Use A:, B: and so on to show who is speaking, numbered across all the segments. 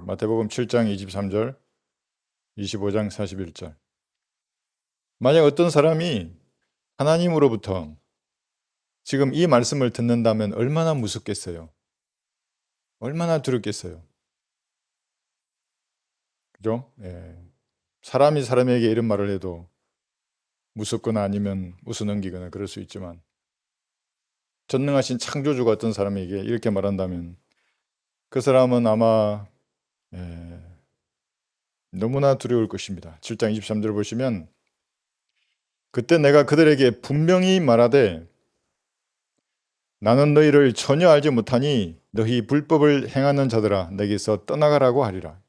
A: 마태복음 7장 23절, 25장 41절. 만약 어떤 사람이 하나님으로부터 지금 이 말씀을 듣는다면 얼마나 무섭겠어요? 얼마나 두렵겠어요? 그죠? 예. 사람이 사람에게 이런 말을 해도 무섭거나 아니면 웃어넘기거나 그럴 수 있지만 전능하신 창조주가 어떤 사람에게 이렇게 말한다면 그 사람은 아마 너무나 두려울 것입니다. 7장 23절 보시면 그때 내가 그들에게 분명히 말하되 나는 너희를 전혀 알지 못하니 너희 불법을 행하는 자들아 내게서 떠나가라고 하리라.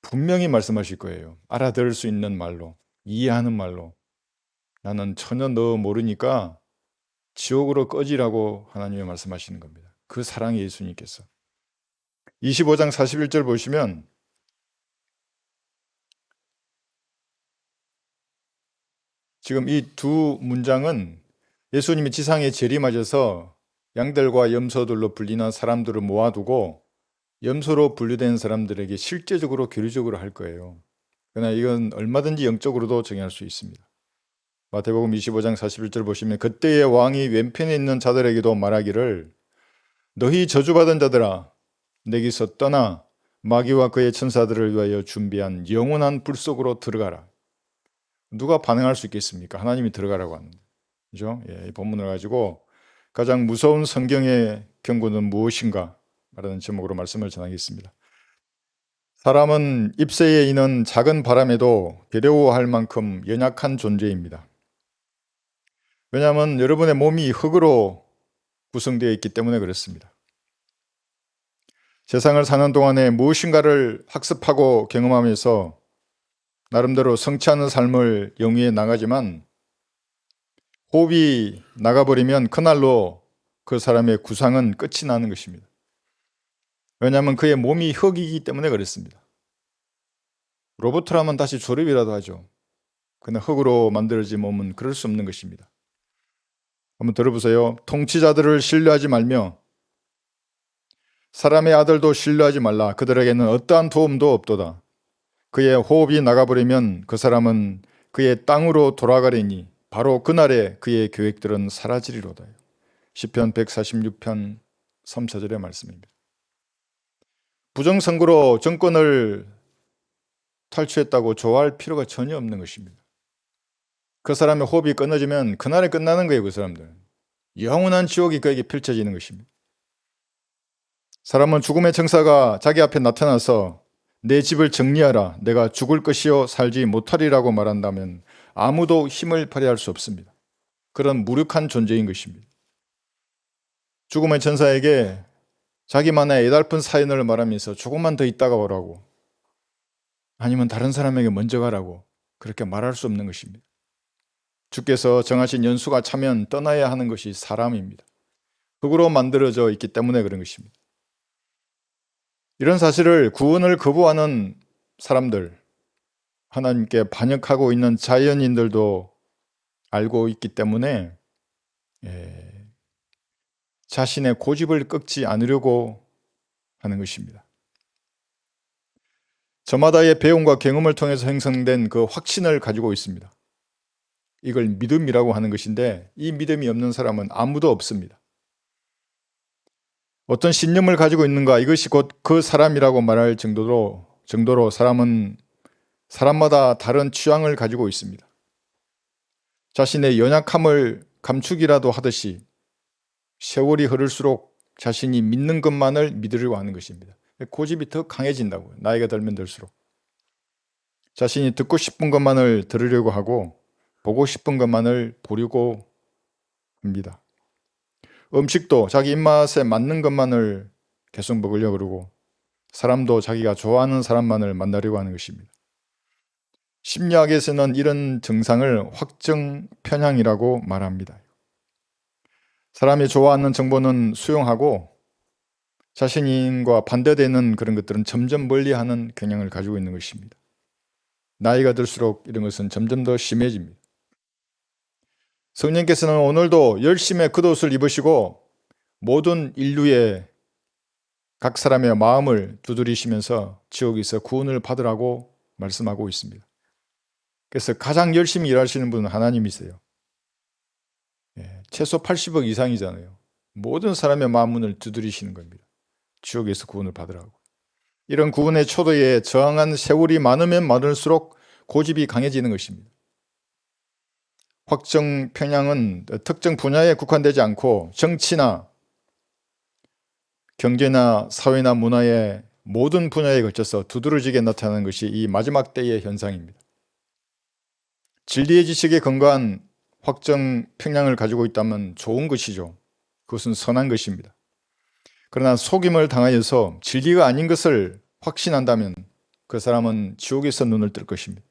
A: 분명히 말씀하실 거예요. 알아들을 수 있는 말로, 이해하는 말로. 나는 전혀 너 모르니까 지옥으로 꺼지라고 하나님이 말씀하시는 겁니다. 그 사랑의 예수님께서. 25장 41절 보시면 지금 이 두 문장은 예수님이 지상에 재림하셔서 양들과 염소들로 불리는 사람들을 모아두고 염소로 분류된 사람들에게 실제적으로 교리적으로 할 거예요. 그러나 이건 얼마든지 영적으로도 정의할 수 있습니다. 마태복음 25장 41절 보시면 그때의 왕이 왼편에 있는 자들에게도 말하기를 너희 저주받은 자들아 내게서 떠나 마귀와 그의 천사들을 위하여 준비한 영원한 불 속으로 들어가라. 누가 반응할 수 있겠습니까? 하나님이 들어가라고 하는데. 그죠? 이 본문을 가지고 가장 무서운 성경의 경고는 무엇인가? 라는 제목으로 말씀을 전하겠습니다. 사람은 잎새에 있는 작은 바람에도 괴로워할 만큼 연약한 존재입니다. 왜냐하면 여러분의 몸이 흙으로 구성되어 있기 때문에 그렇습니다. 세상을 사는 동안에 무엇인가를 학습하고 경험하면서 나름대로 성취하는 삶을 영위해 나가지만 호흡이 나가버리면 그날로 그 사람의 구상은 끝이 나는 것입니다. 왜냐하면 그의 몸이 흙이기 때문에 그렇습니다. 로봇이라면 다시 조립이라도 하죠. 그러나 흙으로 만들어진 몸은 그럴 수 없는 것입니다. 한번 들어보세요. 통치자들을 신뢰하지 말며 사람의 아들도 신뢰하지 말라. 그들에게는 어떠한 도움도 없도다. 그의 호흡이 나가버리면 그 사람은 그의 땅으로 돌아가리니 바로 그날에 그의 계획들은 사라지리로다. 시편 146편 3, 4절의 말씀입니다. 부정선거로 정권을 탈취했다고 좋아할 필요가 전혀 없는 것입니다. 그 사람의 호흡이 끊어지면 그날에 끝나는 거예요. 그 사람들은. 영원한 지옥이 그에게 펼쳐지는 것입니다. 사람은 죽음의 청사가 자기 앞에 나타나서 내 집을 정리하라. 내가 죽을 것이요 살지 못하리라고 말한다면 아무도 힘을 발휘할 수 없습니다. 그런 무력한 존재인 것입니다. 죽음의 천사에게 자기만의 애달픈 사연을 말하면서 조금만 더 있다가 오라고 아니면 다른 사람에게 먼저 가라고 그렇게 말할 수 없는 것입니다. 주께서 정하신 연수가 차면 떠나야 하는 것이 사람입니다. 흙으로 만들어져 있기 때문에 그런 것입니다. 이런 사실을 구원을 거부하는 사람들, 하나님께 반역하고 있는 자연인들도 알고 있기 때문에 자신의 고집을 꺾지 않으려고 하는 것입니다. 저마다의 배움과 경험을 통해서 형성된 그 확신을 가지고 있습니다. 이걸 믿음이라고 하는 것인데 이 믿음이 없는 사람은 아무도 없습니다. 어떤 신념을 가지고 있는가 이것이 곧 그 사람이라고 말할 정도로 사람은 사람마다 다른 취향을 가지고 있습니다. 자신의 연약함을 감추기라도 하듯이 세월이 흐를수록 자신이 믿는 것만을 믿으려고 하는 것입니다. 고집이 더 강해진다고요. 나이가 들면 들수록. 자신이 듣고 싶은 것만을 들으려고 하고 보고 싶은 것만을 보려고 합니다. 음식도 자기 입맛에 맞는 것만을 계속 먹으려고 그러고 사람도 자기가 좋아하는 사람만을 만나려고 하는 것입니다. 심리학에서는 이런 증상을 확정 편향이라고 말합니다. 사람이 좋아하는 정보는 수용하고 자신과 반대되는 그런 것들은 점점 멀리하는 경향을 가지고 있는 것입니다. 나이가 들수록 이런 것은 점점 더 심해집니다. 성령께서는 오늘도 열심의 겉옷을 입으시고 모든 인류의 각 사람의 마음을 두드리시면서 지옥에서 구원을 받으라고 말씀하고 있습니다. 그래서 가장 열심히 일하시는 분은 하나님이세요. 최소 80억 이상이잖아요. 모든 사람의 마음문을 두드리시는 겁니다. 지옥에서 구원을 받으라고. 이런 구원의 초도에 저항한 세월이 많으면 많을수록 고집이 강해지는 것입니다. 확정 편향은 특정 분야에 국한되지 않고 정치나 경제나 사회나 문화의 모든 분야에 걸쳐서 두드러지게 나타나는 것이 이 마지막 때의 현상입니다. 진리의 지식에 근거한 확정 편향을 가지고 있다면 좋은 것이죠. 그것은 선한 것입니다. 그러나 속임을 당하여서 진리가 아닌 것을 확신한다면 그 사람은 지옥에서 눈을 뜰 것입니다.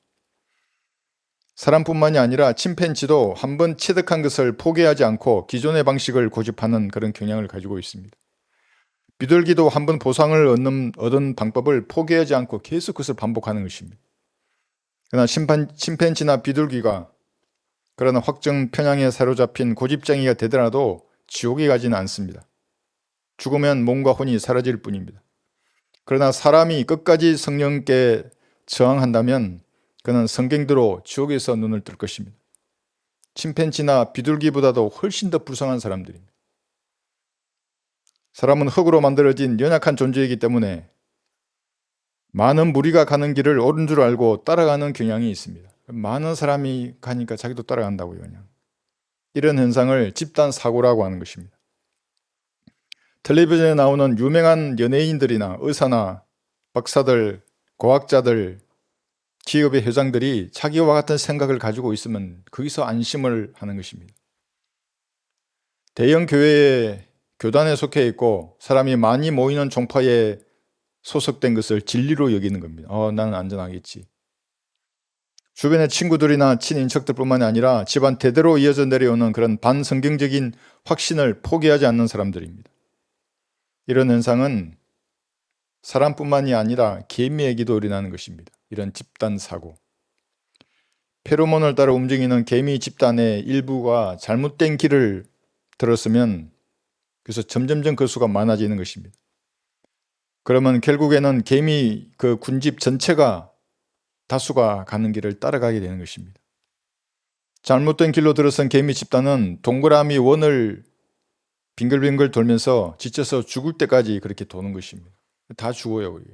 A: 사람뿐만이 아니라 침팬지도 한번 체득한 것을 포기하지 않고 기존의 방식을 고집하는 그런 경향을 가지고 있습니다. 비둘기도 한번 보상을 얻은 방법을 포기하지 않고 계속 그것을 반복하는 것입니다. 그러나 침팬지나 비둘기가 그러나 확정 편향에 사로잡힌 고집쟁이가 되더라도 지옥에 가지는 않습니다. 죽으면 몸과 혼이 사라질 뿐입니다. 그러나 사람이 끝까지 성령께 저항한다면 그는 성경대로 지옥에서 눈을 뜰 것입니다. 침팬지나 비둘기보다도 훨씬 더 불쌍한 사람들입니다. 사람은 흙으로 만들어진 연약한 존재이기 때문에 많은 무리가 가는 길을 옳은 줄 알고 따라가는 경향이 있습니다. 많은 사람이 가니까 자기도 따라간다고요. 그냥. 이런 현상을 집단 사고라고 하는 것입니다. 텔레비전에 나오는 유명한 연예인들이나 의사나 박사들, 과학자들, 기업의 회장들이 자기와 같은 생각을 가지고 있으면 거기서 안심을 하는 것입니다. 대형 교회에 교단에 속해 있고 사람이 많이 모이는 종파에 소속된 것을 진리로 여기는 겁니다. 나는 안전하겠지. 주변의 친구들이나 친인척들뿐만이 아니라 집안 대대로 이어져 내려오는 그런 반성경적인 확신을 포기하지 않는 사람들입니다. 이런 현상은 사람뿐만이 아니라 개미에게도 일어나는 것입니다. 이런 집단 사고. 페로몬을 따라 움직이는 개미 집단의 일부가 잘못된 길을 들었으면 그래서 점점점 그 수가 많아지는 것입니다. 그러면 결국에는 개미 그 군집 전체가 다수가 가는 길을 따라가게 되는 것입니다. 잘못된 길로 들어선 개미 집단은 동그라미 원을 빙글빙글 돌면서 지쳐서 죽을 때까지 그렇게 도는 것입니다. 다 죽어요. 그게.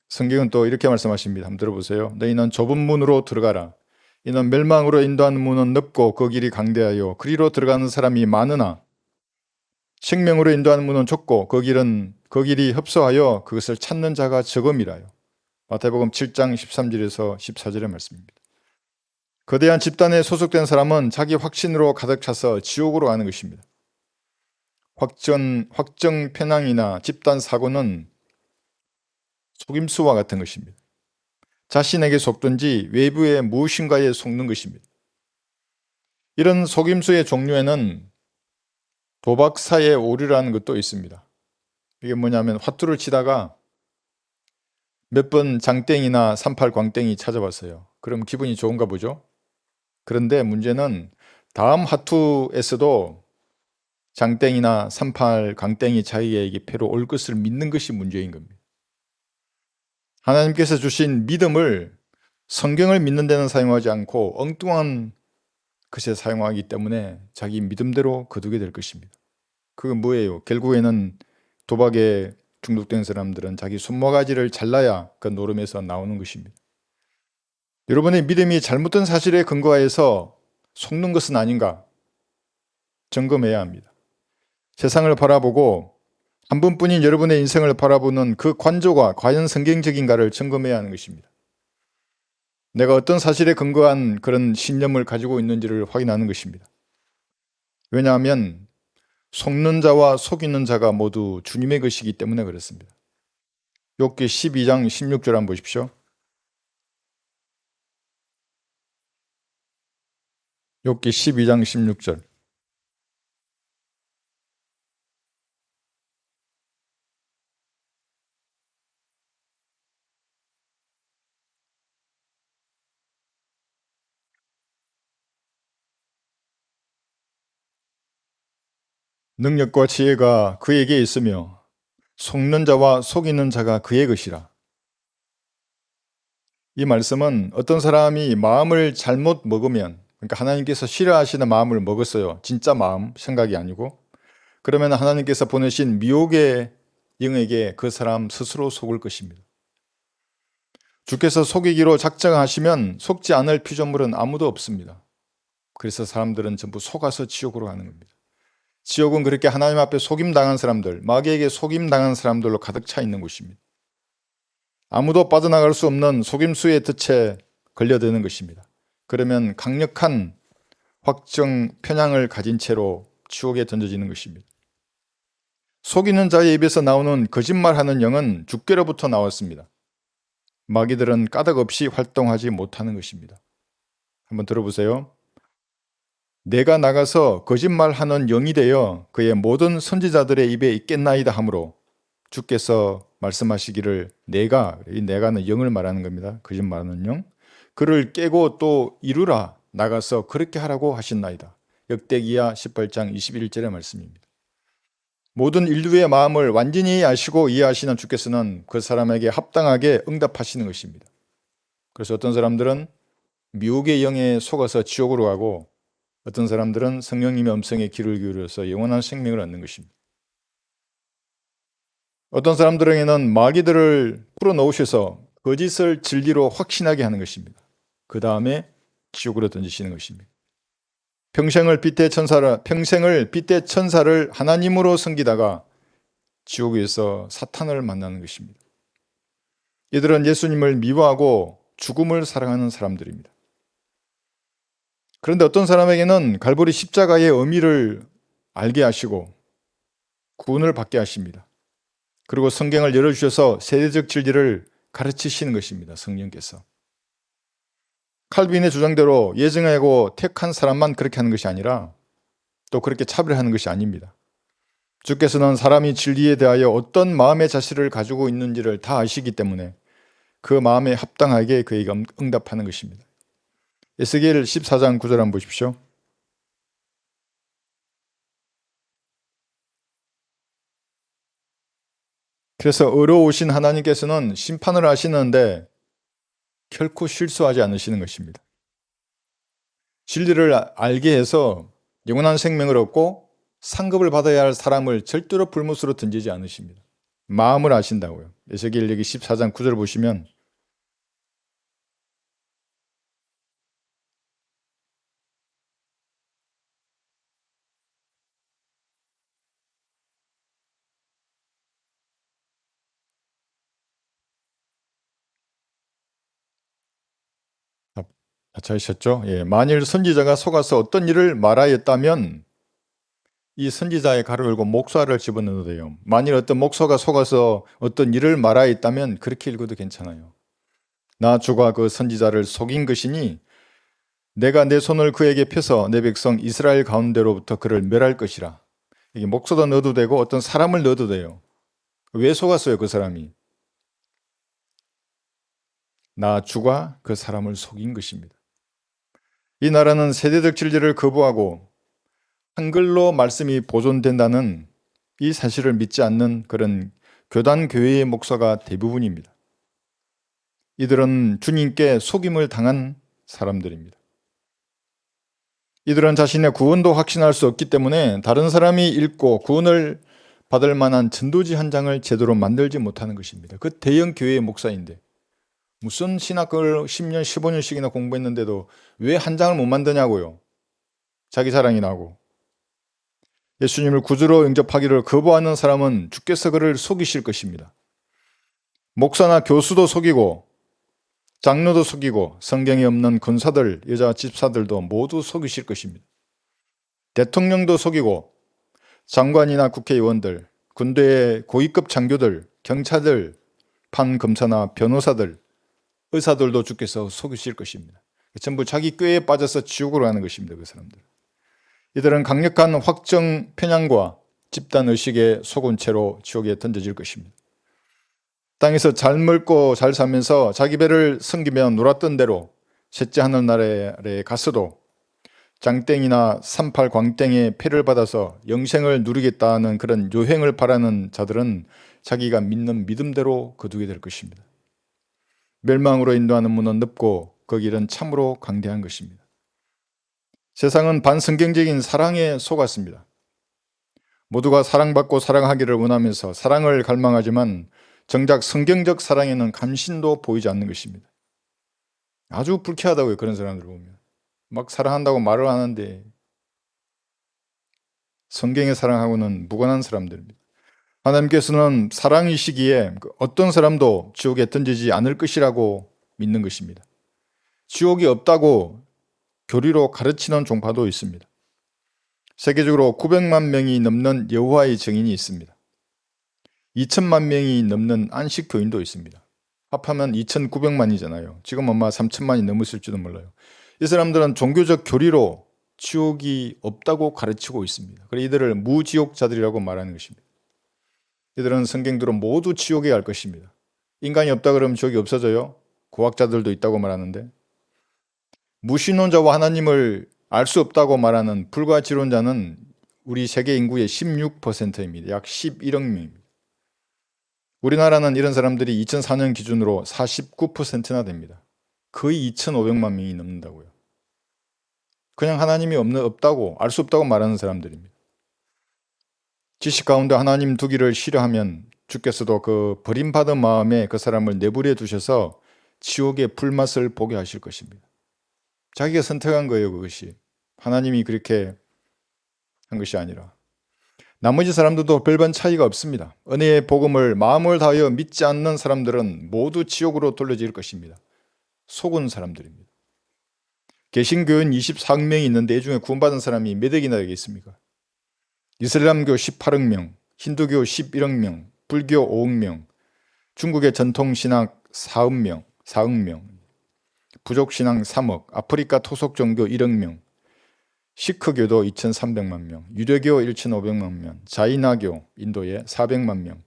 A: 성경은 또 이렇게 말씀하십니다. 한번 들어보세요. 너희는 좁은 문으로 들어가라. 이는 멸망으로 인도하는 문은 넓고 그 길이 강대하여 그리로 들어가는 사람이 많으나 생명으로 인도하는 문은 좁고 그 길이 협소하여 그것을 찾는 자가 적음이라요. 마태복음 7장 13절에서 14절의 말씀입니다. 거대한 집단에 소속된 사람은 자기 확신으로 가득 차서 지옥으로 가는 것입니다. 확정 편향이나 집단 사고는 속임수와 같은 것입니다. 자신에게 속든지 외부의 무엇인가에 속는 것입니다. 이런 속임수의 종류에는 도박사의 오류라는 것도 있습니다. 이게 뭐냐면 화투를 치다가 몇 번 장땡이나 38 광땡이 찾아봤어요. 그럼 기분이 좋은가 보죠? 그런데 문제는 다음 화투에서도 장땡이나 38 강땡이 자기에게 패로 올 것을 믿는 것이 문제인 겁니다. 하나님께서 주신 믿음을 성경을 믿는 데는 사용하지 않고 엉뚱한 것에 사용하기 때문에 자기 믿음대로 거두게 될 것입니다. 그건 뭐예요? 결국에는 도박에 중독된 사람들은 자기 손모가지를 잘라야 그 노름에서 나오는 것입니다. 여러분의 믿음이 잘못된 사실에 근거해서 속는 것은 아닌가 점검해야 합니다. 세상을 바라보고 한 번뿐인 여러분의 인생을 바라보는 그 관조가 과연 성경적인가를 점검해야 하는 것입니다. 내가 어떤 사실에 근거한 그런 신념을 가지고 있는지를 확인하는 것입니다. 왜냐하면 속는 자와 속이는 자가 모두 주님의 것이기 때문에 그렇습니다. 욥기 12장 16절 한번 보십시오. 욥기 12장 16절. 능력과 지혜가 그에게 있으며 속는 자와 속이는 자가 그의 것이라. 이 말씀은 어떤 사람이 마음을 잘못 먹으면, 그러니까 하나님께서 싫어하시는 마음을 먹었어요. 진짜 마음, 생각이 아니고. 그러면 하나님께서 보내신 미혹의 영에게 그 사람 스스로 속을 것입니다. 주께서 속이기로 작정하시면 속지 않을 피조물은 아무도 없습니다. 그래서 사람들은 전부 속아서 지옥으로 가는 겁니다. 지옥은 그렇게 하나님 앞에 속임당한 사람들, 마귀에게 속임당한 사람들로 가득 차 있는 곳입니다. 아무도 빠져나갈 수 없는 속임수의 덫에 걸려드는 것입니다. 그러면 강력한 확정 편향을 가진 채로 지옥에 던져지는 것입니다. 속이는 자의 입에서 나오는 거짓말하는 영은 주께로부터 나왔습니다. 마귀들은 까닭없이 활동하지 못하는 것입니다. 한번 들어보세요. 내가 나가서 거짓말하는 영이 되어 그의 모든 선지자들의 입에 있겠나이다 하므로 주께서 말씀하시기를 이 내가는 영을 말하는 겁니다. 거짓말하는 영. 그를 깨고 또 이루라 나가서 그렇게 하라고 하신나이다. 역대기야 18장 21절의 말씀입니다. 모든 인류의 마음을 완전히 아시고 이해하시는 주께서는 그 사람에게 합당하게 응답하시는 것입니다. 그래서 어떤 사람들은 미혹의 영에 속아서 지옥으로 가고 어떤 사람들은 성령님의 음성에 귀를 기울여서 영원한 생명을 얻는 것입니다. 어떤 사람들에게는 마귀들을 풀어놓으셔서 거짓을 진리로 확신하게 하는 것입니다. 그 다음에 지옥으로 던지시는 것입니다. 평생을 빛의 천사를 하나님으로 섬기다가 지옥에서 사탄을 만나는 것입니다. 이들은 예수님을 미워하고 죽음을 사랑하는 사람들입니다. 그런데 어떤 사람에게는 갈보리 십자가의 의미를 알게 하시고 구원을 받게 하십니다. 그리고 성경을 열어주셔서 세대적 진리를 가르치시는 것입니다. 성령께서. 칼빈의 주장대로 예정하고 택한 사람만 그렇게 하는 것이 아니라 또 그렇게 차별하는 것이 아닙니다. 주께서는 사람이 진리에 대하여 어떤 마음의 자세를 가지고 있는지를 다 아시기 때문에 그 마음에 합당하게 그에게 응답하는 것입니다. 에스겔 14장 9절 한번 보십시오. 그래서 의로우신 하나님께서는 심판을 하시는데 결코 실수하지 않으시는 것입니다. 진리를 알게 해서 영원한 생명을 얻고 상급을 받아야 할 사람을 절대로 불못으로 던지지 않으십니다. 마음을 아신다고요. 에스겔 여기 14장 9절 보시면 찾으셨죠? 예, 만일 선지자가 속아서 어떤 일을 말하였다면 이 선지자의 가를 열고 목사를 집어넣어도 돼요. 만일 어떤 목사가 속아서 어떤 일을 말하였다면 그렇게 읽어도 괜찮아요. 나 주가 그 선지자를 속인 것이니 내가 내 손을 그에게 펴서 내 백성 이스라엘 가운데로부터 그를 멸할 것이라. 이게 목사도 넣어도 되고 어떤 사람을 넣어도 돼요. 왜 속았어요, 그 사람이? 나 주가 그 사람을 속인 것입니다. 이 나라는 세대적 진리를 거부하고 한글로 말씀이 보존된다는 이 사실을 믿지 않는 그런 교단 교회의 목사가 대부분입니다. 이들은 주님께 속임을 당한 사람들입니다. 이들은 자신의 구원도 확신할 수 없기 때문에 다른 사람이 읽고 구원을 받을 만한 전도지 한 장을 제대로 만들지 못하는 것입니다. 그 대형 교회의 목사인데 무슨 신학을 10년, 15년씩이나 공부했는데도 왜 한 장을 못 만드냐고요. 자기 자랑이 나고. 예수님을 구주로 영접하기를 거부하는 사람은 주께서 그를 속이실 것입니다. 목사나 교수도 속이고 장로도 속이고 성경에 없는 권사들, 여자 집사들도 모두 속이실 것입니다. 대통령도 속이고 장관이나 국회의원들, 군대의 고위급 장교들, 경찰들, 판검사나 변호사들, 의사들도 주께서 속이실 것입니다. 전부 자기 꾀에 빠져서 지옥으로 가는 것입니다. 그 사람들. 이들은 강력한 확정 편향과 집단 의식에 속은 채로 지옥에 던져질 것입니다. 땅에서 잘 먹고 잘 살면서 자기 배를 섬기며 놀았던 대로 셋째 하늘나라에 갔어도 장땡이나 38 광땡의 패를 받아서 영생을 누리겠다는 그런 요행을 바라는 자들은 자기가 믿는 믿음대로 거두게 될 것입니다. 멸망으로 인도하는 문은 넓고 그 길은 참으로 강대한 것입니다. 세상은 반성경적인 사랑에 속았습니다. 모두가 사랑받고 사랑하기를 원하면서 사랑을 갈망하지만 정작 성경적 사랑에는 감신도 보이지 않는 것입니다. 아주 불쾌하다고요. 그런 사람들 보면. 막 사랑한다고 말을 하는데 성경의 사랑하고는 무관한 사람들입니다. 하나님께서는 사랑이시기에 어떤 사람도 지옥에 던지지 않을 것이라고 믿는 것입니다. 지옥이 없다고 교리로 가르치는 종파도 있습니다. 세계적으로 900만 명이 넘는 여호와의 증인이 있습니다. 2천만 명이 넘는 안식교인도 있습니다. 합하면 2,900만이잖아요. 지금 아마 3천만이 넘었을지도 몰라요. 이 사람들은 종교적 교리로 지옥이 없다고 가르치고 있습니다. 그래서 이들을 무지옥자들이라고 말하는 것입니다. 이들은 성경대로 모두 지옥에 갈 것입니다. 인간이 없다 그러면 지옥이 없어져요? 고학자들도 있다고 말하는데, 무신론자와 하나님을 알 수 없다고 말하는 불가지론자는 우리 세계 인구의 16%입니다. 약 11억 명입니다. 우리나라는 이런 사람들이 2004년 기준으로 49%나 됩니다. 거의 2,500만 명이 넘는다고요. 그냥 하나님이 없다고, 알 수 없다고 말하는 사람들입니다. 지식 가운데 하나님 두기를 싫어하면 주께서도 그 버림받은 마음에 그 사람을 내버려 두셔서 지옥의 불맛을 보게 하실 것입니다. 자기가 선택한 거예요, 그것이. 하나님이 그렇게 한 것이 아니라. 나머지 사람들도 별반 차이가 없습니다. 은혜의 복음을 마음을 다하여 믿지 않는 사람들은 모두 지옥으로 돌려질 것입니다. 속은 사람들입니다. 개신교인 24명이 있는데 이 중에 구원받은 사람이 몇 억이나 되겠습니까? 이슬람교 18억 명, 힌두교 11억 명, 불교 5억 명, 중국의 전통신학 4억 명, 부족신앙 3억, 아프리카 토속종교 1억 명, 시크교도 2,300만 명, 유대교 1,500만 명, 자이나교 인도에 400만 명,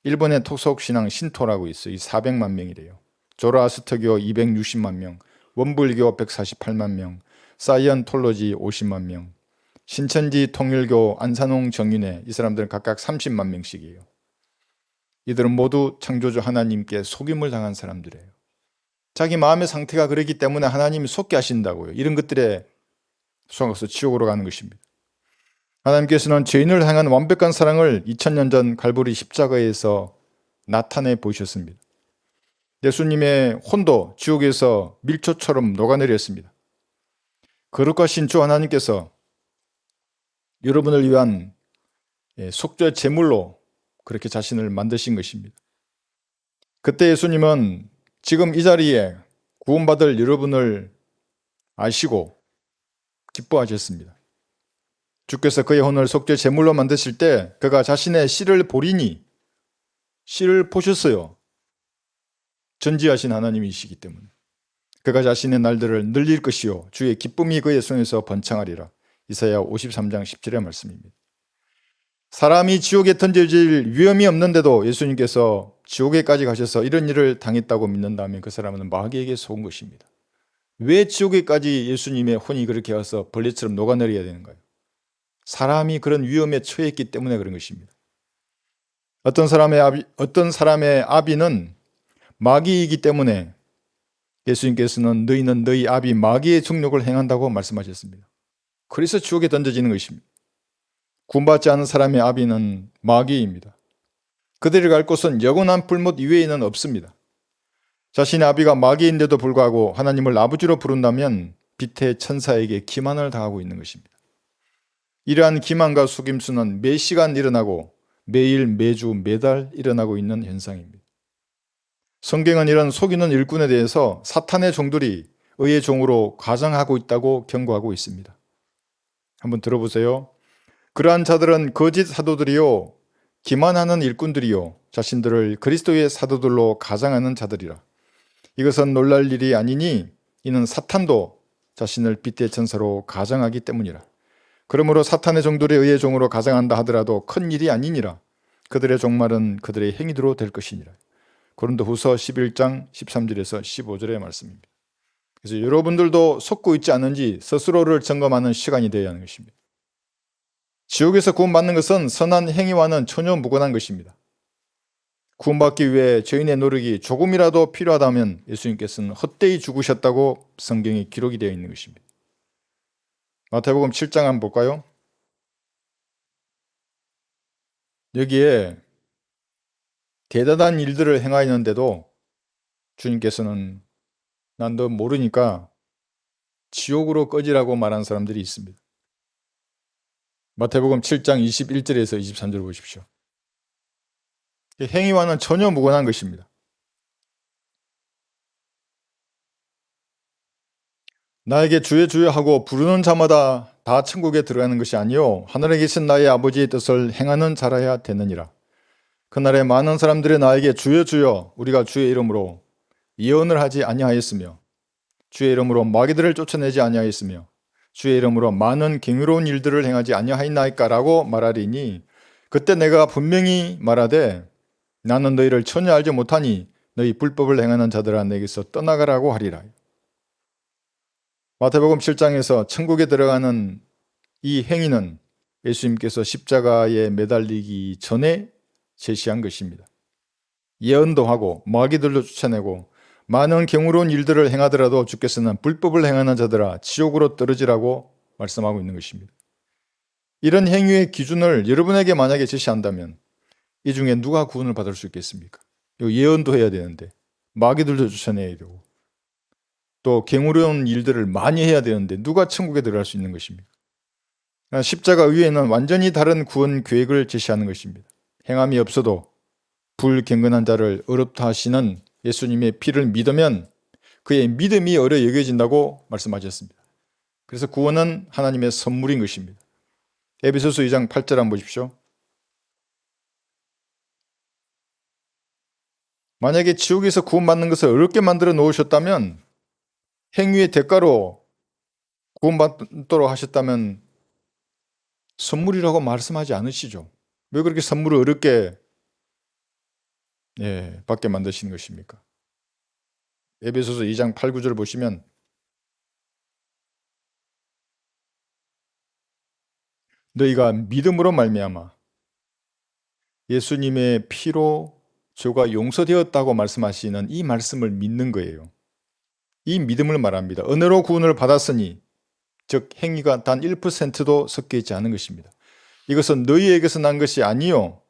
A: 일본의 토속신앙 신토라고 있어요. 이 400만 명이래요. 조로아스터교 260만 명, 원불교 148만 명, 사이언톨로지 50만 명, 신천지 통일교 안산홍 정윤회 이 사람들은 각각 30만 명씩이에요. 이들은 모두 창조주 하나님께 속임을 당한 사람들이에요. 자기 마음의 상태가 그렇기 때문에 하나님이 속게 하신다고요. 이런 것들에 속아서 지옥으로 가는 것입니다. 하나님께서는 죄인을 향한 완벽한 사랑을 2000년 전 갈보리 십자가에서 나타내 보이셨습니다. 예수님의 혼도 지옥에서 밀초처럼 녹아내렸습니다. 거룩하신 주 하나님께서 여러분을 위한 속죄 제물로 그렇게 자신을 만드신 것입니다. 그때 예수님은 지금 이 자리에 구원받을 여러분을 아시고 기뻐하셨습니다. 주께서 그의 혼을 속죄 제물로 만드실 때 그가 자신의 씨를 보리니 씨를 보셨어요. 전지하신 하나님이시기 때문에 그가 자신의 날들을 늘릴 것이요 주의 기쁨이 그의 손에서 번창하리라. 이사야 53장 17의 말씀입니다. 사람이 지옥에 던져질 위험이 없는데도 예수님께서 지옥에까지 가셔서 이런 일을 당했다고 믿는다면 그 사람은 마귀에게 속은 것입니다. 왜 지옥에까지 예수님의 혼이 그렇게 와서 벌레처럼 녹아내려야 되는가요? 사람이 그런 위험에 처했기 때문에 그런 것입니다. 어떤 사람의 아비는 마귀이기 때문에 예수님께서는 너희는 너희 아비 마귀의 정욕을 행한다고 말씀하셨습니다. 그래서 지옥에 던져지는 것입니다. 구원받지 않은 사람의 아비는 마귀입니다. 그들이 갈 곳은 영원한 불못 이외에는 없습니다. 자신의 아비가 마귀인데도 불구하고 하나님을 아버지로 부른다면 빛의 천사에게 기만을 당하고 있는 것입니다. 이러한 기만과 속임수는 매 시간 일어나고 매일 매주 매달 일어나고 있는 현상입니다. 성경은 이런 속이는 일꾼에 대해서 사탄의 종들이 의의 종으로 가장하고 있다고 경고하고 있습니다. 한번 들어보세요. 그러한 자들은 거짓 사도들이요 기만하는 일꾼들이요 자신들을 그리스도의 사도들로 가장하는 자들이라. 이것은 놀랄 일이 아니니 이는 사탄도 자신을 빛의 천사로 가장하기 때문이라. 그러므로 사탄의 종들의 의의 종으로 가장한다 하더라도 큰 일이 아니니라. 그들의 종말은 그들의 행위대로 될 것이니라. 고린도후서 11장 13절에서 15절의 말씀입니다. 그래서 여러분들도 속고 있지 않은지 스스로를 점검하는 시간이 되어야 하는 것입니다. 지옥에서 구원받는 것은 선한 행위와는 전혀 무관한 것입니다. 구원받기 위해 죄인의 노력이 조금이라도 필요하다면 예수님께서는 헛되이 죽으셨다고 성경에 기록이 되어 있는 것입니다. 마태복음 7장 한번 볼까요? 여기에 대단한 일들을 행하였는데도 주님께서는 난 너 모르니까 지옥으로 꺼지라고 말한 사람들이 있습니다. 마태복음 7장 21절에서 23절 보십시오. 행위와는 전혀 무관한 것입니다. 나에게 주여 주여 하고 부르는 자마다 다 천국에 들어가는 것이 아니요 하늘에 계신 나의 아버지의 뜻을 행하는 자라야 되느니라. 그날에 많은 사람들이 나에게 주여 주여 우리가 주의 이름으로 예언을 하지 아니하였으며 주의 이름으로 마귀들을 쫓아내지 아니하였으며 주의 이름으로 많은 경이로운 일들을 행하지 아니하였나이까라고 말하리니 그때 내가 분명히 말하되 나는 너희를 전혀 알지 못하니 너희 불법을 행하는 자들아 내게서 떠나가라고 하리라. 마태복음 7장에서 천국에 들어가는 이 행위는 예수님께서 십자가에 매달리기 전에 제시한 것입니다. 예언도 하고 마귀들도 쫓아내고 많은 경우로운 일들을 행하더라도 주께서는 불법을 행하는 자들아 지옥으로 떨어지라고 말씀하고 있는 것입니다. 이런 행위의 기준을 여러분에게 만약에 제시한다면 이 중에 누가 구원을 받을 수 있겠습니까? 예언도 해야 되는데 마귀들도 쫓아내야 되고 또 경우로운 일들을 많이 해야 되는데 누가 천국에 들어갈 수 있는 것입니까? 십자가 위에는 완전히 다른 구원 계획을 제시하는 것입니다. 행함이 없어도 불경건한 자를 의롭다 하시는 예수님의 피를 믿으면 그의 믿음이 어려 여겨진다고 말씀하셨습니다. 그래서 구원은 하나님의 선물인 것입니다. 에베소서 2장 8절 한번 보십시오. 만약에 지옥에서 구원받는 것을 어렵게 만들어 놓으셨다면 행위의 대가로 구원받도록 하셨다면 선물이라고 말씀하지 않으시죠. 왜 그렇게 선물을 어렵게 받게 만드시는 것입니까? 에베소서 2장 8, 9절을 보시면 너희가 믿음으로 말미암아 예수님의 피로 죄가 용서되었다고 말씀하시는 이 말씀을 믿는 거예요. 이 믿음을 말합니다. 은혜로 구원을 받았으니 즉 행위가 단 1%도 섞여 있지 않은 것입니다. 이것은 너희에게서 난 것이 아니요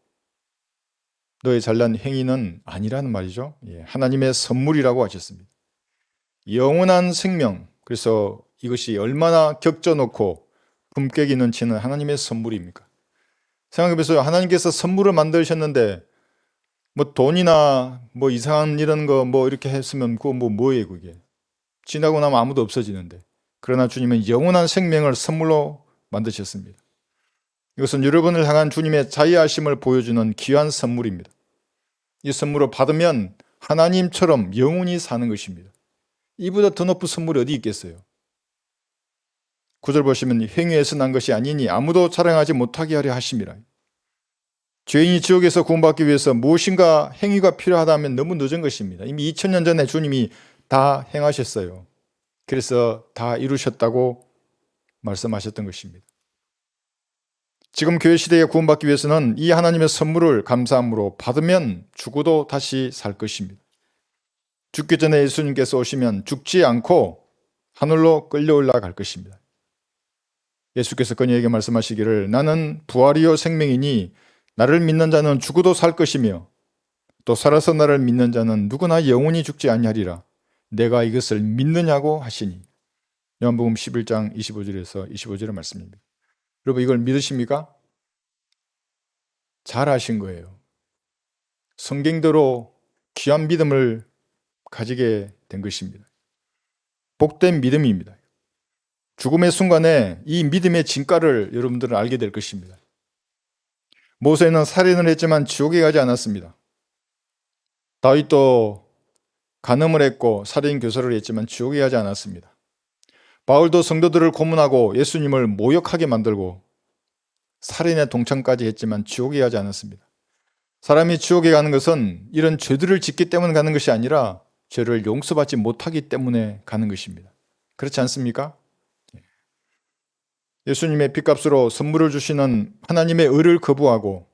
A: 너의 잘난 행위는 아니라는 말이죠. 하나님의 선물이라고 하셨습니다. 영원한 생명, 그래서 이것이 얼마나 격져놓고 품격이 넘치는 하나님의 선물입니까? 생각해보세요. 하나님께서 선물을 만드셨는데 뭐 돈이나 뭐 이상한 이런 거 뭐 이렇게 했으면 그거 뭐예요 그게? 지나고 나면 아무도 없어지는데. 그러나 주님은 영원한 생명을 선물로 만드셨습니다. 이것은 여러분을 향한 주님의 자애하심을 보여주는 귀한 선물입니다. 이 선물을 받으면 하나님처럼 영원히 사는 것입니다. 이보다 더 높은 선물이 어디 있겠어요? 9절 보시면 행위에서 난 것이 아니니 아무도 자랑하지 못하게 하려 하심이라. 죄인이 지옥에서 구원받기 위해서 무엇인가 행위가 필요하다면 너무 늦은 것입니다. 이미 2000년 전에 주님이 다 행하셨어요. 그래서 다 이루셨다고 말씀하셨던 것입니다. 지금 교회 시대에 구원받기 위해서는 이 하나님의 선물을 감사함으로 받으면 죽어도 다시 살 것입니다. 죽기 전에 예수님께서 오시면 죽지 않고 하늘로 끌려 올라갈 것입니다. 예수께서 그녀에게 말씀하시기를 나는 부활이요 생명이니 나를 믿는 자는 죽어도 살 것이며 또 살아서 나를 믿는 자는 누구나 영원히 죽지 아니하리라. 내가 이것을 믿느냐고 하시니. 요한복음 11장 25절에서 25절의 말씀입니다. 여러분 이걸 믿으십니까? 잘 아신 거예요. 성경대로 귀한 믿음을 가지게 된 것입니다. 복된 믿음입니다. 죽음의 순간에 이 믿음의 진가를 여러분들은 알게 될 것입니다. 모세는 살인을 했지만 지옥에 가지 않았습니다. 다윗도 간음을 했고 살인 교사를 했지만 지옥에 가지 않았습니다. 바울도 성도들을 고문하고 예수님을 모욕하게 만들고 살인의 동참까지 했지만 지옥에 가지 않았습니다. 사람이 지옥에 가는 것은 이런 죄들을 짓기 때문에 가는 것이 아니라 죄를 용서받지 못하기 때문에 가는 것입니다. 그렇지 않습니까? 예수님의 핏값으로 선물을 주시는 하나님의 의를 거부하고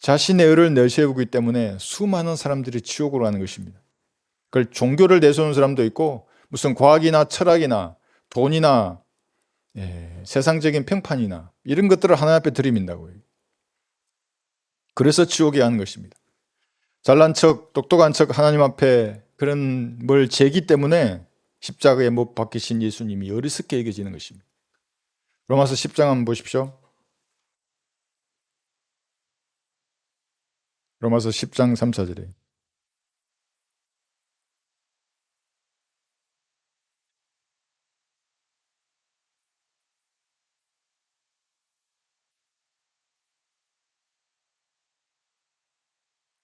A: 자신의 의를 내세우기 때문에 수많은 사람들이 지옥으로 가는 것입니다. 그걸 종교를 내세우는 사람도 있고 무슨 과학이나 철학이나 돈이나 세상적인 평판이나 이런 것들을 하나님 앞에 들이민다고요. 그래서 지옥에 가는 것입니다. 잘난 척, 똑똑한 척 하나님 앞에 그런 뭘 재기 때문에 십자가에 못 박히신 예수님이 어리석게 여겨지는 것입니다. 로마서 10장 한번 보십시오. 로마서 10장 3, 4절에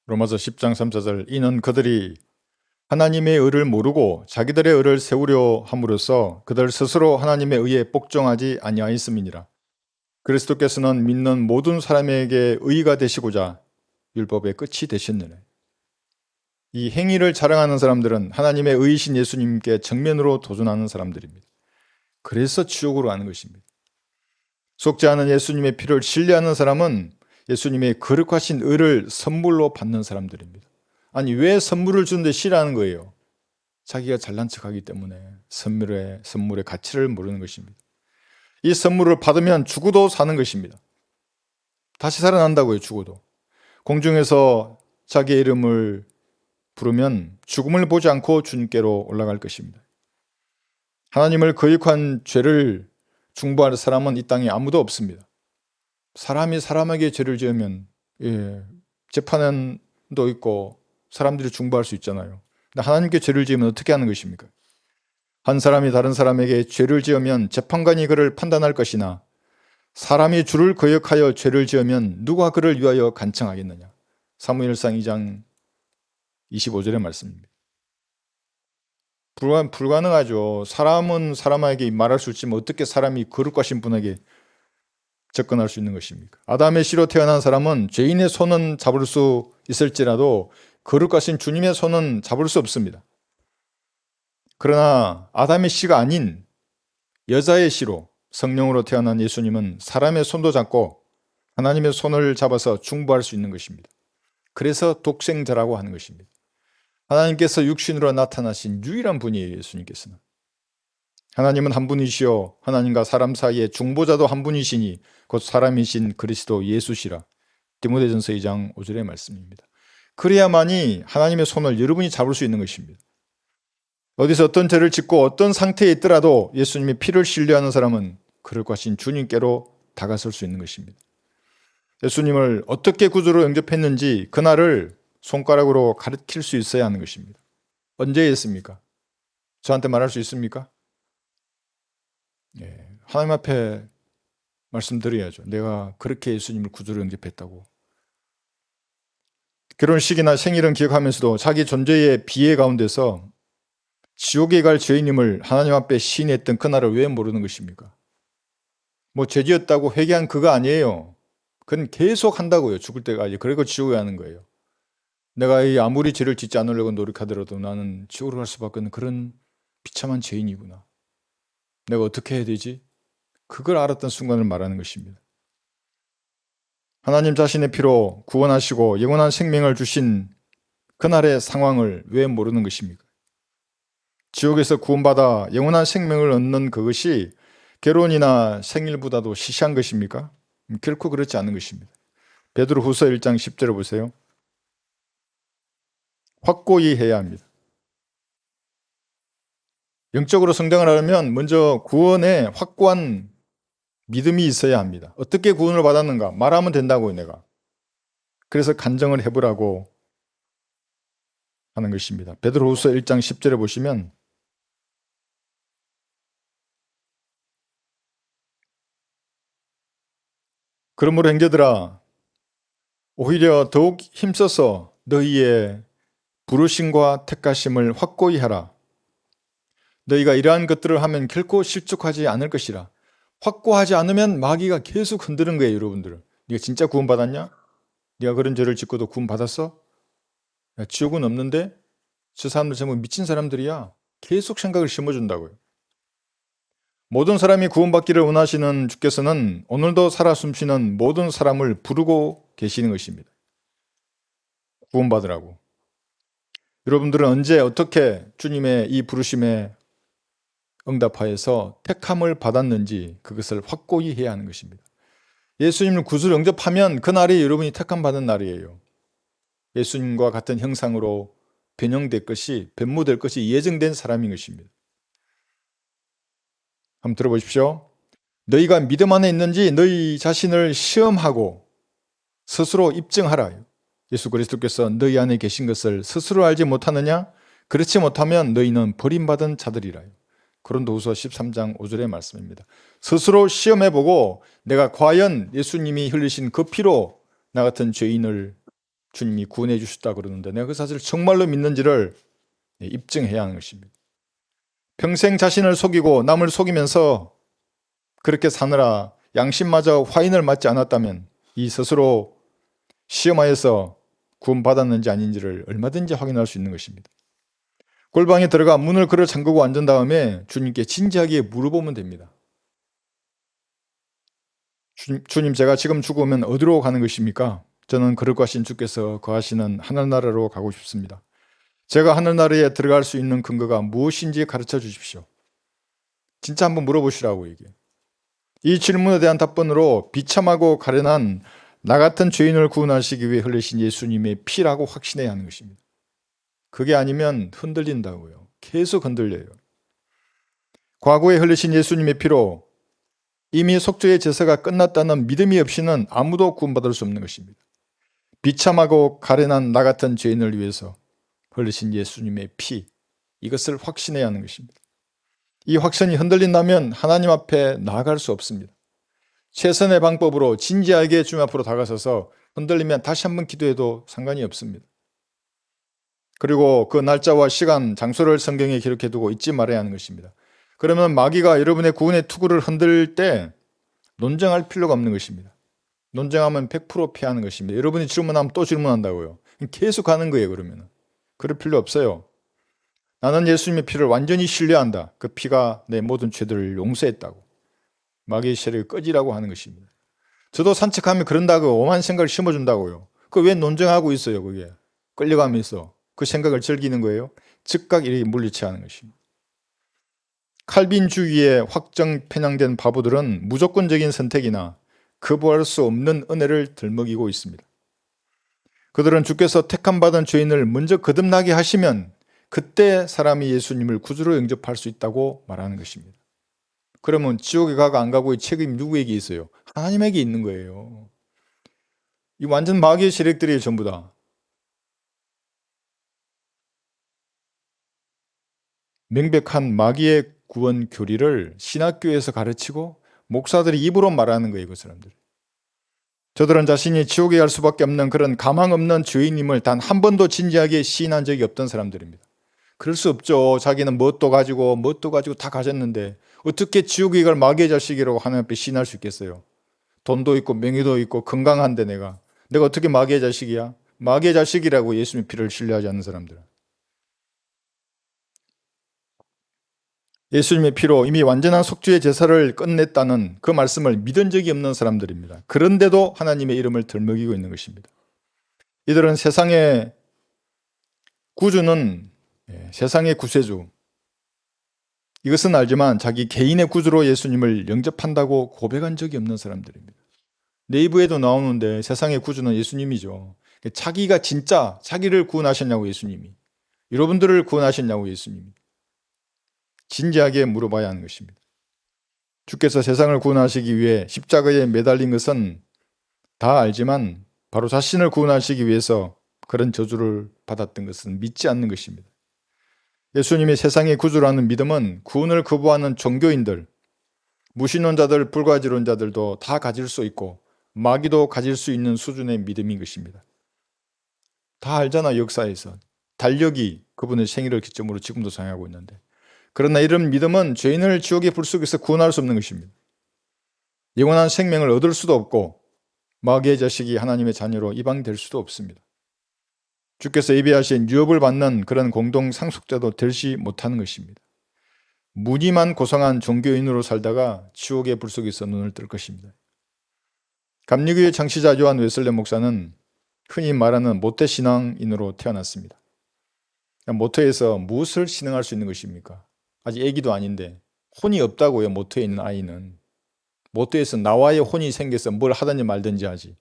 A: 로마서 10장 3, 4절 이는 그들이 하나님의 의를 모르고 자기들의 의를 세우려 함으로써 그들 스스로 하나님의 의에 복종하지 아니하였음이니라. 그리스도께서는 믿는 모든 사람에게 의가 되시고자 율법의 끝이 되셨느니라. 이 행위를 자랑하는 사람들은 하나님의 의이신 예수님께 정면으로 도전하는 사람들입니다. 그래서 지옥으로 가는 것입니다. 속지 않은 예수님의 피를 신뢰하는 사람은 예수님의 거룩하신 의를 선물로 받는 사람들입니다. 아니 왜 선물을 주는데 싫어하는 거예요? 자기가 잘난 척하기 때문에 선물의 가치를 모르는 것입니다. 이 선물을 받으면 죽어도 사는 것입니다. 다시 살아난다고요. 죽어도. 공중에서 자기의 이름을 부르면 죽음을 보지 않고 주님께로 올라갈 것입니다. 하나님을 거역한 죄를 중보할 사람은 이 땅에 아무도 없습니다. 사람이 사람에게 죄를 지으면 재판도 있고 사람들이 중보할 수 있잖아요. 근데 하나님께 죄를 지으면 어떻게 하는 것입니까? 한 사람이 다른 사람에게 죄를 지으면 재판관이 그를 판단할 것이나 사람이 주를 거역하여 죄를 지으면 누가 그를 위하여 간청하겠느냐. 사무엘상 2장 25절의 말씀입니다. 불가능하죠. 사람은 사람에게 말할 수 있지만 어떻게 사람이 거룩하신 분에게 접근할 수 있는 것입니까? 아담의 씨로 태어난 사람은 죄인의 손은 잡을 수 있을지라도 거룩하신 주님의 손은 잡을 수 없습니다. 그러나 아담의 씨가 아닌 여자의 씨로 성령으로 태어난 예수님은 사람의 손도 잡고 하나님의 손을 잡아서 중보할 수 있는 것입니다. 그래서 독생자라고 하는 것입니다. 하나님께서 육신으로 나타나신 유일한 분이에요. 예수님께서는. 하나님은 한 분이시요 하나님과 사람 사이에 중보자도 한 분이시니 곧 사람이신 그리스도 예수시라. 디모데전서 2장 5절의 말씀입니다. 그래야만이 하나님의 손을 여러분이 잡을 수 있는 것입니다. 어디서 어떤 죄를 짓고 어떤 상태에 있더라도 예수님의 피를 신뢰하는 사람은 거룩하신 주님께로 다가설 수 있는 것입니다. 예수님을 어떻게 구주로 영접했는지 그날을 손가락으로 가르칠 수 있어야 하는 것입니다. 언제 했습니까? 저한테 말할 수 있습니까? 하나님 앞에 말씀드려야죠. 내가 그렇게 예수님을 구주로 영접했다고. 결혼식이나 생일은 기억하면서도 자기 존재의 비애 가운데서 지옥에 갈 죄인임을 하나님 앞에 시인했던 그날을 왜 모르는 것입니까? 뭐 죄지었다고 회개한 그거 아니에요. 그건 계속 한다고요. 죽을 때까지. 그리고 지옥에 가는 거예요. 내가 아무리 죄를 짓지 않으려고 노력하더라도 나는 지옥으로 갈 수밖에 없는 그런 비참한 죄인이구나. 내가 어떻게 해야 되지? 그걸 알았던 순간을 말하는 것입니다. 하나님 자신의 피로 구원하시고 영원한 생명을 주신 그날의 상황을 왜 모르는 것입니까? 지옥에서 구원받아 영원한 생명을 얻는 그것이 결혼이나 생일보다도 시시한 것입니까? 결코 그렇지 않은 것입니다. 베드로후서 1장 10절을 보세요. 확고히 해야 합니다. 영적으로 성장을 하려면 먼저 구원에 확고한 믿음이 있어야 합니다. 어떻게 구원을 받았는가? 말하면 된다고요, 내가. 그래서 간증을 해보라고 하는 것입니다. 베드로후서 1장 10절에 보시면 그러므로 형제들아 오히려 더욱 힘써서 너희의 부르심과 택하심을 확고히 하라. 너희가 이러한 것들을 하면 결코 실족하지 않을 것이라. 확고하지 않으면 마귀가 계속 흔드는 거예요, 여러분들. 네가 진짜 구원받았냐? 네가 그런 죄를 짓고도 구원받았어? 야, 지옥은 없는데? 저 사람들 전부 미친 사람들이야. 계속 생각을 심어준다고요. 모든 사람이 구원받기를 원하시는 주께서는 오늘도 살아 숨쉬는 모든 사람을 부르고 계시는 것입니다. 구원받으라고. 여러분들은 언제 어떻게 주님의 이 부르심에 응답하여서 택함을 받았는지 그것을 확고히 해야 하는 것입니다. 예수님을 구주로 영접하면 그날이 여러분이 택함 받은 날이에요. 예수님과 같은 형상으로 변형될 것이, 변모될 것이 예정된 사람인 것입니다. 한번 들어보십시오. 너희가 믿음 안에 있는지 너희 자신을 시험하고 스스로 입증하라. 예수 그리스도께서 너희 안에 계신 것을 스스로 알지 못하느냐? 그렇지 못하면 너희는 버림받은 자들이라. 고린도후서 13장 5절의 말씀입니다. 스스로 시험해보고 내가 과연 예수님이 흘리신 그 피로 나 같은 죄인을 주님이 구원해 주셨다 그러는데 내가 그 사실을 정말로 믿는지를 입증해야 하는 것입니다. 평생 자신을 속이고 남을 속이면서 그렇게 사느라 양심마저 화인을 맞지 않았다면 이 스스로 시험하여서 구원받았는지 아닌지를 얼마든지 확인할 수 있는 것입니다. 골방에 들어가 문을 걸어 잠그고 앉은 다음에 주님께 진지하게 물어보면 됩니다. 주님, 제가 지금 죽으면 어디로 가는 것입니까? 저는 거룩 하신 주께서 거하시는 하늘나라로 가고 싶습니다. 제가 하늘나라에 들어갈 수 있는 근거가 무엇인지 가르쳐 주십시오. 진짜 한번 물어보시라고 이게. 이 질문에 대한 답변으로 비참하고 가련한 나 같은 죄인을 구원하시기 위해 흘리신 예수님의 피라고 확신해야 하는 것입니다. 그게 아니면 흔들린다고요. 계속 흔들려요. 과거에 흘리신 예수님의 피로 이미 속죄의 제사가 끝났다는 믿음이 없이는 아무도 구원받을 수 없는 것입니다. 비참하고 가련한 나 같은 죄인을 위해서 흘리신 예수님의 피, 이것을 확신해야 하는 것입니다. 이 확신이 흔들린다면 하나님 앞에 나아갈 수 없습니다. 최선의 방법으로 진지하게 주님 앞으로 다가서서 흔들리면 다시 한번 기도해도 상관이 없습니다. 그리고 그 날짜와 시간, 장소를 성경에 기록해두고 잊지 말아야 하는 것입니다. 그러면 마귀가 여러분의 구원의 투구를 흔들 때 논쟁할 필요가 없는 것입니다. 논쟁하면 100% 피하는 것입니다. 여러분이 질문하면 또 질문한다고요. 계속 하는 거예요. 그러면 그럴 필요 없어요. 나는 예수님의 피를 완전히 신뢰한다. 그 피가 내 모든 죄들을 용서했다고. 마귀의 세력을 꺼지라고 하는 것입니다. 저도 산책하면 그런다고 오만 생각을 심어준다고요. 그 왜 논쟁하고 있어요. 그게 끌려가면서 그 생각을 즐기는 거예요. 즉각 이렇게 물리쳐야 하는 것입니다. 칼빈주의에 확정 편향된 바보들은 무조건적인 선택이나 거부할 수 없는 은혜를 들먹이고 있습니다. 그들은 주께서 택함받은 죄인을 먼저 거듭나게 하시면 그때 사람이 예수님을 구주로 영접할 수 있다고 말하는 것입니다. 그러면 지옥에 가고 안 가고의 책임이 누구에게 있어요? 하나님에게 있는 거예요. 이 완전 마귀의 세력들이 전부 다. 명백한 마귀의 구원 교리를 신학교에서 가르치고 목사들이 입으로 말하는 거예요. 그 사람들. 저들은 자신이 지옥에 갈 수밖에 없는 그런 가망 없는 죄인임을 단 한 번도 진지하게 시인한 적이 없던 사람들입니다. 그럴 수 없죠. 자기는 뭣도 가지고 다 가졌는데 어떻게 지옥에 갈 마귀의 자식이라고 하나님 앞에 시인할 수 있겠어요? 돈도 있고 명예도 있고 건강한데 내가 어떻게 마귀의 자식이야? 마귀의 자식이라고 예수님의 피를 신뢰하지 않는 사람들은. 예수님의 피로 이미 완전한 속죄의 제사를 끝냈다는 그 말씀을 믿은 적이 없는 사람들입니다. 그런데도 하나님의 이름을 들먹이고 있는 것입니다. 이들은 세상의 구주는 세상의 구세주, 이것은 알지만 자기 개인의 구주로 예수님을 영접한다고 고백한 적이 없는 사람들입니다. 네이버에도 나오는데 세상의 구주는 예수님이죠. 자기가 진짜 자기를 구원하셨냐고 예수님이. 여러분들을 구원하셨냐고 예수님이. 진지하게 물어봐야 하는 것입니다. 주께서 세상을 구원하시기 위해 십자가에 매달린 것은 다 알지만 바로 자신을 구원하시기 위해서 그런 저주를 받았던 것은 믿지 않는 것입니다. 예수님이 세상의 구주라는 믿음은 구원을 거부하는 종교인들, 무신론자들, 불가지론자들도 다 가질 수 있고 마귀도 가질 수 있는 수준의 믿음인 것입니다. 다 알잖아. 역사에서 달력이 그분의 생일을 기점으로 지금도 사용하고 있는데, 그러나 이런 믿음은 죄인을 지옥의 불 속에서 구원할 수 없는 것입니다. 영원한 생명을 얻을 수도 없고 마귀의 자식이 하나님의 자녀로 입양될 수도 없습니다. 주께서 예비하신 유업을 받는 그런 공동 상속자도 되지 못하는 것입니다. 무늬만 고상한 종교인으로 살다가 지옥의 불 속에서 눈을 뜰 것입니다. 감리교의 창시자 요한 웨슬레 목사는 흔히 말하는 모태신앙인으로 태어났습니다. 모태에서 무엇을 신앙할 수 있는 것입니까? 아직 아기도 아닌데 혼이 없다고요. 모태에 있는 아이는. 모태에서 나와의 혼이 생겨서 뭘 하든지 말든지 하지.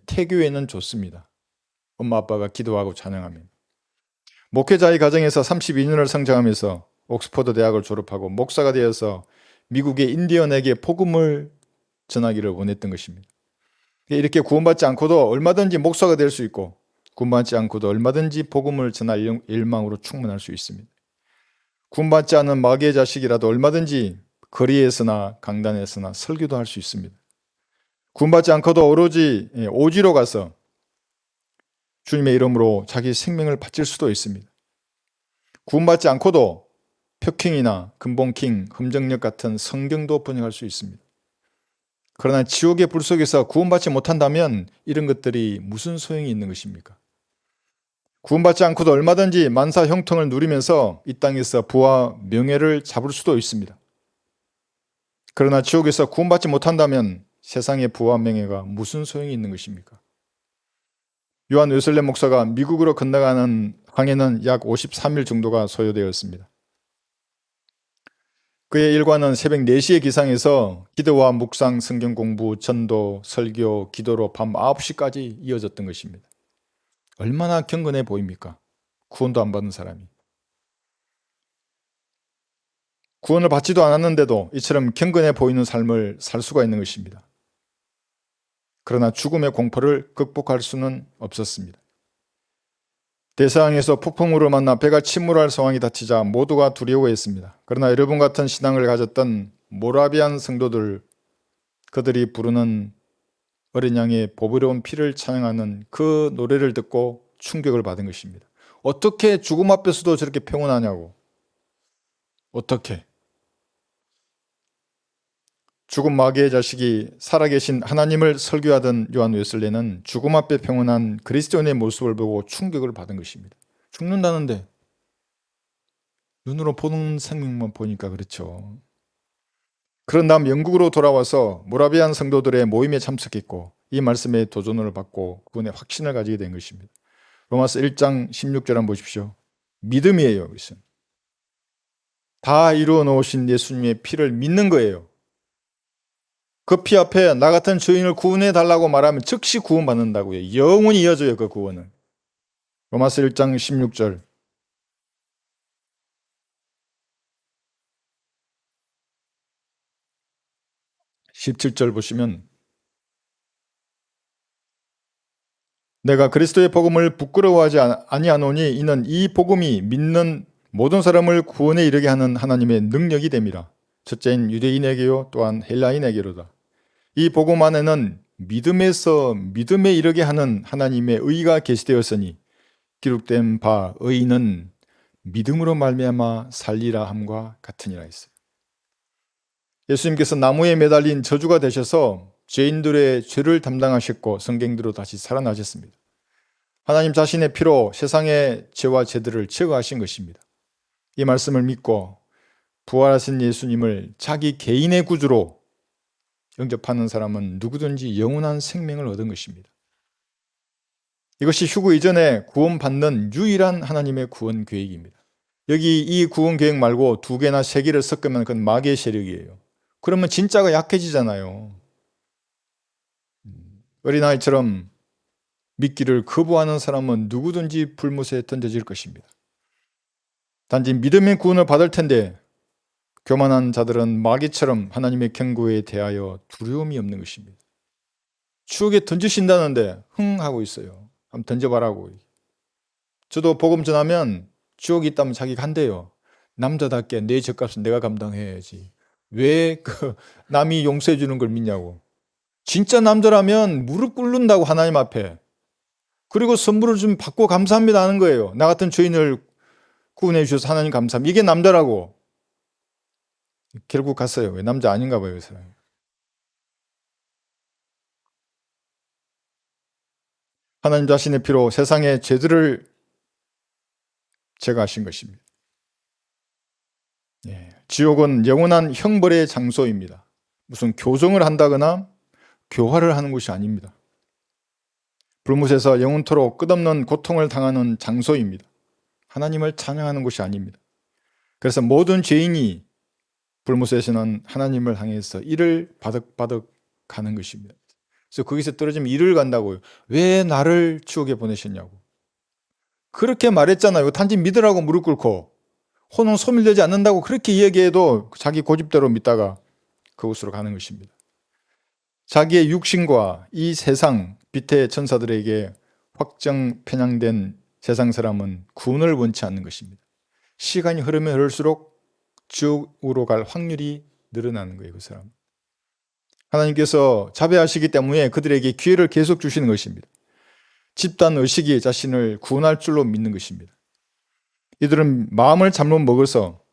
A: 태교에는 좋습니다. 엄마 아빠가 기도하고 찬양하면. 목회자의 가정에서 32년을 성장하면서 옥스퍼드 대학을 졸업하고 목사가 되어서 미국의 인디언에게 복음을 전하기를 원했던 것입니다. 이렇게 구원받지 않고도 얼마든지 목사가 될 수 있고 구원받지 않고도 얼마든지 복음을 전할 일망으로 충분할 수 있습니다. 구원받지 않은 마귀의 자식이라도 얼마든지 거리에서나 강단에서나 설교도 할 수 있습니다. 구원받지 않고도 오로지 오지로 가서 주님의 이름으로 자기 생명을 바칠 수도 있습니다. 구원받지 않고도 표킹이나 근본킹, 흠정력 같은 성경도 번역할 수 있습니다. 그러나 지옥의 불 속에서 구원받지 못한다면 이런 것들이 무슨 소용이 있는 것입니까? 구원받지 않고도 얼마든지 만사 형통을 누리면서 이 땅에서 부와 명예를 잡을 수도 있습니다. 그러나 지옥에서 구원받지 못한다면 세상의 부와 명예가 무슨 소용이 있는 것입니까? 요한 웨슬레 목사가 미국으로 건너가는 항해는 약 53일 정도가 소요되었습니다. 그의 일과는 새벽 4시에 기상해서 기도와 묵상, 성경 공부, 전도, 설교, 기도로 밤 9시까지 이어졌던 것입니다. 얼마나 경건해 보입니까? 구원도 안 받은 사람이. 구원을 받지도 않았는데도 이처럼 경건해 보이는 삶을 살 수가 있는 것입니다. 그러나 죽음의 공포를 극복할 수는 없었습니다. 대서양에서 폭풍우로 만나 배가 침몰할 상황이 닥치자 모두가 두려워했습니다. 그러나 여러분 같은 신앙을 가졌던 모라비안 성도들, 그들이 부르는 어린 양의 보배로운 피를 찬양하는 그 노래를 듣고 충격을 받은 것입니다. 어떻게 죽음 앞에서도 저렇게 평온하냐고. 어떻게? 죽은 마귀의 자식이 살아계신 하나님을 설교하던 요한 웨슬레는 죽음 앞에 평온한 그리스도인의 모습을 보고 충격을 받은 것입니다. 죽는다는데 눈으로 보는 생명만 보니까 그렇죠. 그런 다음 영국으로 돌아와서 모라비안 성도들의 모임에 참석했고 이 말씀에 도전을 받고 구원의 확신을 가지게 된 것입니다. 로마서 1장 16절 한번 보십시오. 믿음이에요. 그것은. 다 이루어 놓으신 예수님의 피를 믿는 거예요. 그 피 앞에 나 같은 죄인을 구원해 달라고 말하면 즉시 구원받는다고요. 영원히 이어져요. 그 구원은. 로마서 1장 16절 17절 보시면 내가 그리스도의 복음을 부끄러워하지 아니하노니 이는 이 복음이 믿는 모든 사람을 구원에 이르게 하는 하나님의 능력이 됨이라. 첫째인 유대인에게요 또한 헬라인에게로다. 이 복음 안에는 믿음에서 믿음에 이르게 하는 하나님의 의가 계시되었으니 기록된 바 의인은 믿음으로 말미암아 살리라 함과 같으니라 했어요. 예수님께서 나무에 매달린 저주가 되셔서 죄인들의 죄를 담당하셨고 성경대로 다시 살아나셨습니다. 하나님 자신의 피로 세상의 죄와 죄들을 제거하신 것입니다. 이 말씀을 믿고 부활하신 예수님을 자기 개인의 구주로 영접하는 사람은 누구든지 영원한 생명을 얻은 것입니다. 이것이 휴거 이전에 구원받는 유일한 하나님의 구원 계획입니다. 여기 이 구원 계획 말고 2개나 3개를 섞으면 그건 마귀의 세력이에요. 그러면 진짜가 약해지잖아요. 어린아이처럼 믿기를 거부하는 사람은 누구든지 불못에 던져질 것입니다. 단지 믿음의 구원을 받을 텐데 교만한 자들은 마귀처럼 하나님의 경고에 대하여 두려움이 없는 것입니다. 추억에 던지신다는데 흥 하고 있어요. 한번 던져봐라고. 저도 복음 전하면 추억이 있다면 자기가 한대요. 남자답게 내 죗값은 내가 감당해야지. 왜 남이 용서해 주는 걸 믿냐고. 진짜 남자라면 무릎 꿇는다고 하나님 앞에. 그리고 선물을 좀 받고 감사합니다 하는 거예요. 나 같은 죄인을 구원해 주셔서 하나님 감사합니다. 이게 남자라고. 결국 갔어요. 왜 남자 아닌가 봐요, 이 사람이. 하나님 자신의 피로 세상의 죄들을 제거하신 것입니다. 지옥은 영원한 형벌의 장소입니다. 무슨 교정을 한다거나 교화를 하는 곳이 아닙니다. 불못에서 영원토록 끝없는 고통을 당하는 장소입니다. 하나님을 찬양하는 곳이 아닙니다. 그래서 모든 죄인이 불못에서는 하나님을 향해서 이를 바득바득 가는 것입니다. 그래서 거기서 떨어지면 이를 간다고요. 왜 나를 지옥에 보내셨냐고. 그렇게 말했잖아요. 단지 믿으라고 무릎 꿇고 혼은 소멸되지 않는다고 그렇게 이야기해도 자기 고집대로 믿다가 그곳으로 가는 것입니다. 자기의 육신과 이 세상 빛의 천사들에게 확정 편향된 세상 사람은 구원을 원치 않는 것입니다. 시간이 흐르면 흐를수록 지옥으로 갈 확률이 늘어나는 거예요. 그 사람. 하나님께서 자비하시기 때문에 그들에게 기회를 계속 주시는 것입니다. 집단 의식이 자신을 구원할 줄로 믿는 것입니다. 이들은 마음을 잘못 먹어서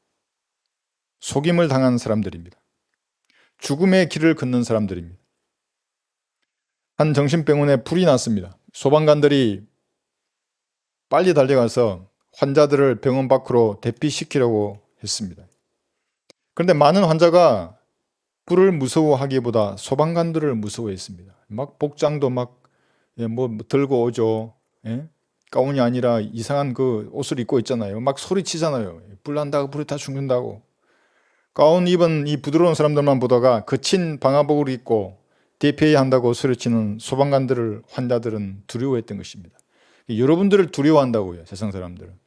A: 속임을 당한 사람들입니다. 죽음의 길을 걷는 사람들입니다. 한 정신병원에 불이 났습니다. 소방관들이 빨리 달려가서 환자들을 병원 밖으로 대피시키려고 했습니다. 그런데 많은 환자가 불을 무서워하기보다 소방관들을 무서워했습니다. 막 복장도 막 들고 오죠. 가운이 아니라 이상한 그 옷을 입고 있잖아요. 막 소리치잖아요. 불 난다고 불이 다 죽는다고. 가운 입은 이 부드러운 사람들만 보다가 거친 방화복을 입고 대피해야 한다고 소리치는 소방관들을 환자들은 두려워했던 것입니다. 여러분들을 두려워한다고요. 세상 사람들은.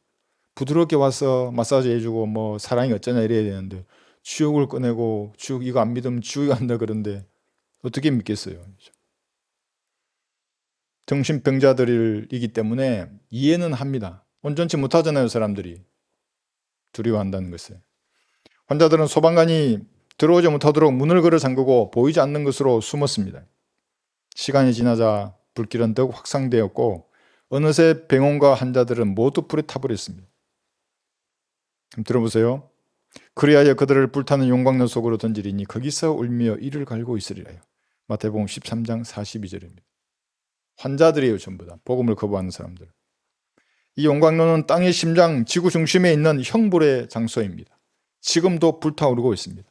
A: 부드럽게 와서 마사지 해주고 뭐 사랑이 어쩌냐 이래야 되는데 지옥을 꺼내고 지옥 이거 안 믿으면 지옥에 간다 그러는데 어떻게 믿겠어요. 정신병자들이기 때문에 이해는 합니다. 온전치 못하잖아요. 사람들이. 두려워한다는 것을. 환자들은 소방관이 들어오지 못하도록 문을 걸어 잠그고 보이지 않는 것으로 숨었습니다. 시간이 지나자 불길은 더욱 확산되었고 어느새 병원과 환자들은 모두 불에 타버렸습니다. 들어보세요. 그리하여 그들을 불타는 용광로 속으로 던지리니 거기서 울며 이를 갈고 있으리라요. 마태복음 13장 42절입니다. 환자들이에요. 전부 다. 복음을 거부하는 사람들. 이 용광로는 땅의 심장 지구 중심에 있는 형불의 장소입니다. 지금도 불타오르고 있습니다.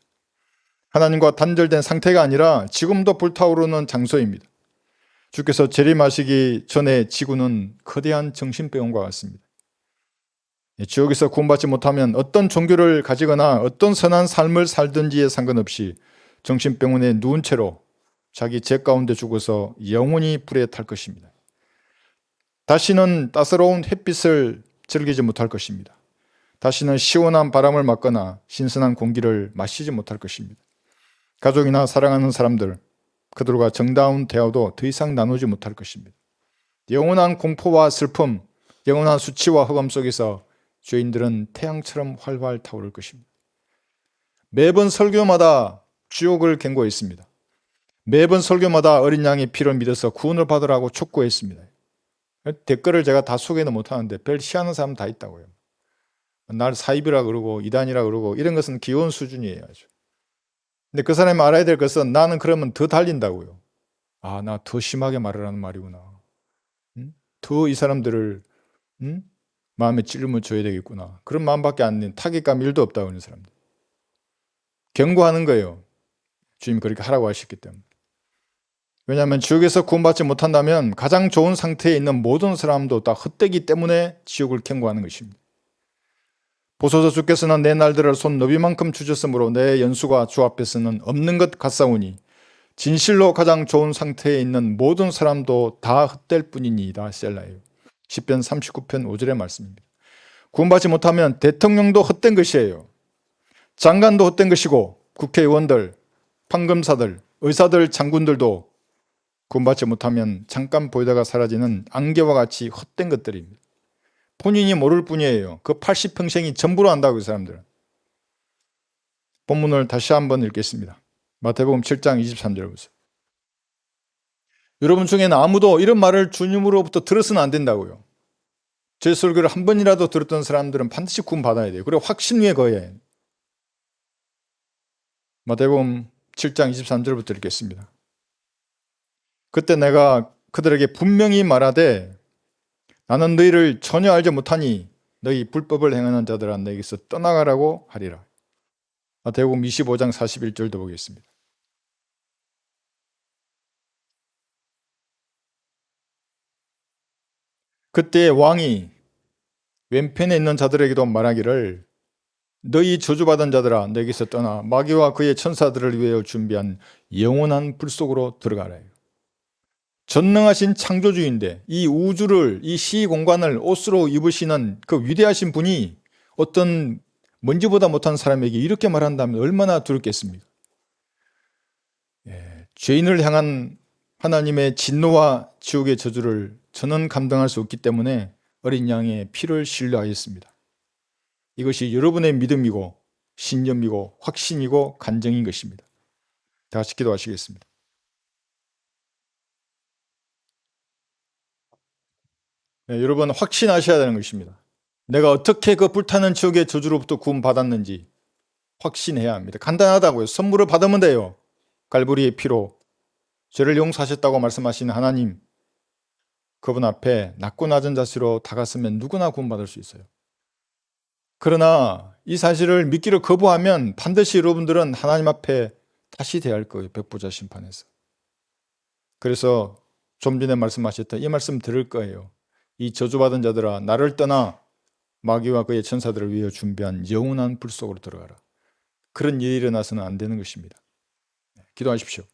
A: 하나님과 단절된 상태가 아니라 지금도 불타오르는 장소입니다. 주께서 재림하시기 전에 지구는 거대한 정신병원과 같습니다. 지옥에서 구원받지 못하면 어떤 종교를 가지거나 어떤 선한 삶을 살든지에 상관없이 정신병원에 누운 채로 자기 죄 가운데 죽어서 영원히 불에 탈 것입니다. 다시는 따스러운 햇빛을 즐기지 못할 것입니다. 다시는 시원한 바람을 맞거나 신선한 공기를 마시지 못할 것입니다. 가족이나 사랑하는 사람들, 그들과 정다운 대화도 더 이상 나누지 못할 것입니다. 영원한 공포와 슬픔, 영원한 수치와 흑암 속에서 죄인들은 태양처럼 활활 타오를 것입니다. 매번 설교마다 지옥을 경고했습니다. 매번 설교마다 어린 양의 피를 믿어서 구원을 받으라고 촉구했습니다. 댓글을 제가 다 소개는 못하는데 별 희한한 사람 다 있다고요. 날 사입이라 그러고 이단이라 그러고 이런 것은 귀여운 수준이에요. 아주. 근데 그 사람이 알아야 될 것은 나는 그러면 더 달린다고요. 아, 나 더 심하게 말하라는 말이구나. 더 이 사람들을 마음에 찔림을 줘야 되겠구나. 그런 마음밖에 안 든 타격감 1도 없다고 하는 사람들. 경고하는 거예요. 주님이 그렇게 하라고 하셨기 때문에. 왜냐하면 지옥에서 구원받지 못한다면 가장 좋은 상태에 있는 모든 사람도 다 헛되기 때문에 지옥을 경고하는 것입니다. 보소서 주께서는 내 날들을 손 너비만큼 주셨으므로 내 연수가 주 앞에서는 없는 것 같사오니 진실로 가장 좋은 상태에 있는 모든 사람도 다 헛될 뿐이니이다. 셀라예요. 시편 39편 5절의 말씀입니다. 구원받지 못하면 대통령도 헛된 것이에요. 장관도 헛된 것이고 국회의원들, 판검사들, 의사들, 장군들도 구원받지 못하면 잠깐 보이다가 사라지는 안개와 같이 헛된 것들입니다. 본인이 모를 뿐이에요. 그 80평생이 전부로 안다고 그 사람들은. 본문을 다시 한번 읽겠습니다. 마태복음 7장 23절 보세요. 여러분 중에는 아무도 이런 말을 주님으로부터 들어서는 안 된다고요. 제 설교를 한 번이라도 들었던 사람들은 반드시 구원받아야 돼요. 그리고 확신 위에 거해. 마태복음 7장 23절부터 읽겠습니다. 그때 내가 그들에게 분명히 말하되 나는 너희를 전혀 알지 못하니 너희 불법을 행하는 자들아 너희에게서 떠나가라고 하리라. 마태복음 25장 41절도 보겠습니다. 그때 왕이 왼편에 있는 자들에게도 말하기를 너희 저주받은 자들아 너희에게서 떠나 마귀와 그의 천사들을 위하여 준비한 영원한 불 속으로 들어가라. 전능하신 창조주인데 이 우주를, 이 시공간을 옷으로 입으시는 그 위대하신 분이 어떤 먼지보다 못한 사람에게 이렇게 말한다면 얼마나 두렵겠습니까? 죄인을 향한 하나님의 진노와 지옥의 저주를 저는 감당할 수 없기 때문에 어린 양의 피를 신뢰하였습니다. 이것이 여러분의 믿음이고 신념이고 확신이고 간증인 것입니다. 다 같이 기도하시겠습니다. 여러분 확신하셔야 되는 것입니다. 내가 어떻게 그 불타는 지옥의 저주로부터 구원받았는지 확신해야 합니다. 간단하다고요. 선물을 받으면 돼요. 갈보리의 피로 죄를 용서하셨다고 말씀하시는 하나님, 그분 앞에 낮고 낮은 자세로 다가서면 누구나 구원받을 수 있어요. 그러나 이 사실을 믿기를 거부하면 반드시 여러분들은 하나님 앞에 다시 대할 거예요. 백보자 심판에서. 그래서 좀 전에 말씀하셨던 이 말씀 들을 거예요. 이 저주받은 자들아 나를 떠나 마귀와 그의 천사들을 위해 준비한 영원한 불 속으로 들어가라. 그런 일이 일어나서는 안 되는 것입니다. 기도하십시오.